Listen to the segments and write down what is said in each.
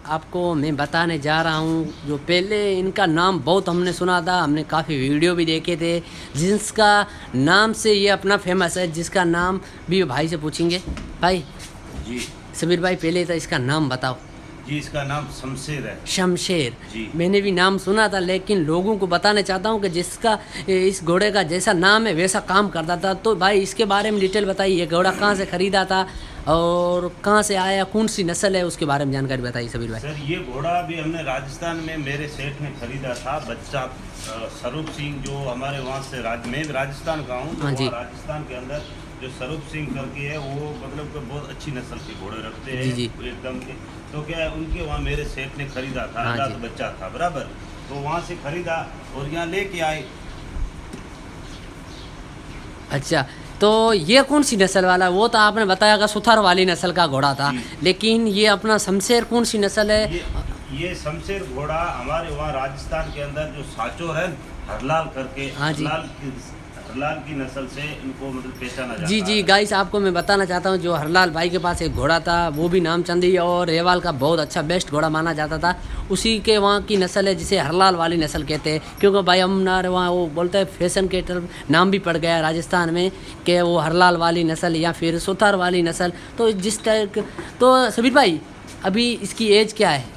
आपको मैं बताने जा रहा हूँ। जो पहले इनका नाम बहुत हमने सुना था, हमने काफ़ी वीडियो भी देखे थे, जिसका नाम से ये अपना फेमस है, जिसका नाम भी भाई से पूछेंगे। भाई जी सबीर भाई, पहले तो इसका नाम बताओ। जी, इसका नाम शमशेर है। शमशेर, जी मैंने भी नाम सुना था, लेकिन लोगों को बताना चाहता हूँ कि जिसका इस घोड़े का जैसा नाम है वैसा काम करता था। तो भाई इसके बारे में डिटेल बताइए, ये घोड़ा कहाँ से ख़रीदा था और कहाँ से आया, कौन सी नस्ल है, उसके बारे में जानकारी बताइए सबीर भाई। सर, ये घोड़ा भी हमने राजस्थान में मेरे सेठ ने खरीदा था। बच्चा स्वरूप सिंह, जो हमारे वहाँ से मैं राजस्थान का हूँ, तो हाँ जी। वहाँ राजस्थान के अंदर जो स्वरूप सिंह करके है, वो मतलब कि बहुत अच्छी नस्ल के घोड़े रखते हैं। जी जी। वो एकदम के, तो क्या है, उनके वहाँ मेरे सेठ ने खरीदा था। हाँ आधा जी। तो बच्चा था बराबर, तो वहाँ से खरीदा और यहाँ लेके आए। अच्छा, तो ये कौन सी नस्ल वाला है? वो तो आपने बताया कि सुथार वाली नस्ल का घोड़ा था, जी। लेकिन ये अपना शमशेर कौन सी नस्ल है? ये शमशेर घोड़ा हमारे वहाँ राजस्थान के अंदर जो साचोर है, हरलाल करके, हाँ जी। हरलाल की नस्ल से इनको मतलब पहचाना जाता जी जी है। गाइस, आपको मैं बताना चाहता हूँ, जो हरलाल भाई के पास एक घोड़ा था, वो भी नामचंदी और रेवाल का बहुत अच्छा बेस्ट घोड़ा माना जाता था। उसी के वहाँ की नस्ल है, जिसे हरलाल वाली नस्ल कहते हैं, क्योंकि भाई हमारे वहाँ वो बोलते हैं फैशन के तरफ नाम भी पड़ गया है राजस्थान में कि वो हरलाल वाली नस्ल या फिर सुथार वाली नस्ल। तो जिस टाइप, तो सबीर भाई अभी इसकी एज क्या है?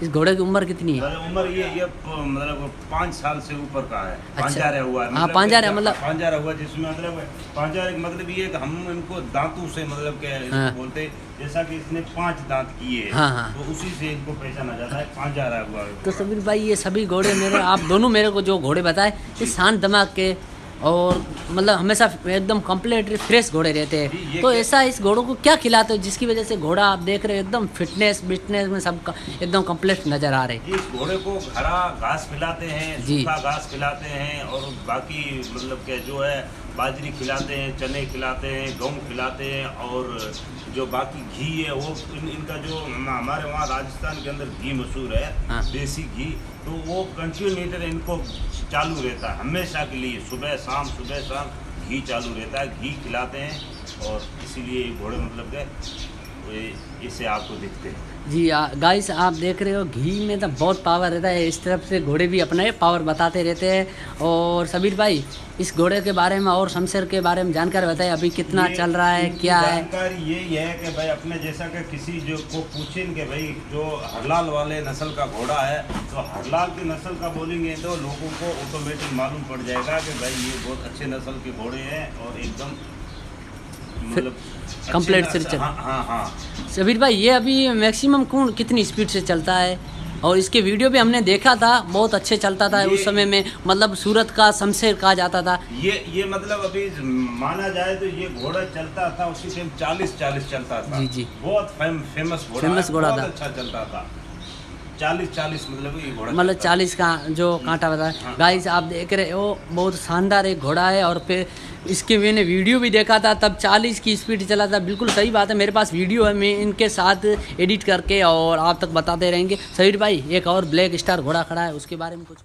इस घोड़े की उम्र कितनी है? मतलब उम्र ये मतलब 5 साल से ऊपर का है। अच्छा। पांचारा हुआ है, हाँ, पांचारा मतलब पांचारा हुआ, जिसमें मतलब पांचारा का मतलब ये है कि हम इनको दांतों से मतलब क्या हाँ। बोलते हैं, जैसा कि इसने 5 दांत किए हैं, हाँ हाँ। तो उसी से इनको पहचाना जाता है, पांचारा हुआ है। तो सबीर भाई ये सभी घोड़े मेरे, आप दोनों मेरे को जो घोड़े बताए, ये शांत दिमाग के और मतलब हमेशा एकदम कंप्लीट फ्रेश घोड़े रहते जी, हैं। ये तो क्या- ऐसा इस घोड़ों को क्या खिलाते हो जिसकी वजह से घोड़ा आप देख रहे हो एकदम फिटनेस में सब एकदम कंप्लीट नज़र आ रहे हैं? इस घोड़े को हरा घास खिलाते हैं, जी। सूखा घास खिलाते हैं, और बाकी मतलब क्या जो है बाजरी खिलाते हैं, चने खिलाते हैं, गेहूँ खिलाते हैं, और जो बाकी घी है वो इनका जो हमारे वहाँ राजस्थान के अंदर घी मशहूर है, हाँ। देसी घी, तो वो कंटिन्यूटर इनको चालू रहता है हमेशा के लिए, सुबह शाम घी चालू रहता है, घी खिलाते हैं, और इसीलिए ये घोड़े मतलब के इससे आपको दिखते हैं। जी गाइस, आप देख रहे हो घी में तो बहुत पावर रहता है, इस तरफ से घोड़े भी अपना पावर बताते रहते हैं। और सबीर भाई इस घोड़े के बारे में और शमशेर के बारे में जानकारी बताइए, अभी कितना चल रहा है, इनकी क्या है? जानकारी यही है कि भाई अपने जैसा कि किसी जो को पूछें कि भाई जो हरलाल वाले नस्ल का घोड़ा है, तो हरलाल की नस्ल का बोलेंगे तो लोगों को ऑटोमेटिक मालूम पड़ जाएगा कि भाई ये बहुत अच्छे नस्ल के घोड़े हैं, और एकदम मतलब कंप्लीट अच्छे से हाँ हाँ हाँ। सबीर भाई ये अभी मैक्सिमम कौन कितनी स्पीड से चलता है? और इसके वीडियो भी हमने देखा था, बहुत अच्छे चलता था उस समय में, मतलब सूरत का शमशेर कहा जाता था। ये मतलब अभी माना जाए तो ये घोड़ा चलता था उसी टाइम 40 चलता था। जी जी। बहुत फेमस घोड़ा फेमस घोड़ा बहुत था। अच्छा चलता था। 40 मतलब ये घोड़ा मतलब चलता था। 40 का जो कांटा बताया। हाँ। गाइस आप देख रहे हो, बहुत शानदार एक घोड़ा है, और फिर इसके मैंने वीडियो भी देखा था, तब 40 की स्पीड चला था। बिल्कुल सही बात है, मेरे पास वीडियो है, मैं इनके साथ एडिट करके और आप तक बताते रहेंगे। सबीर भाई एक और ब्लैक स्टार घोड़ा खड़ा है, उसके बारे में कुछ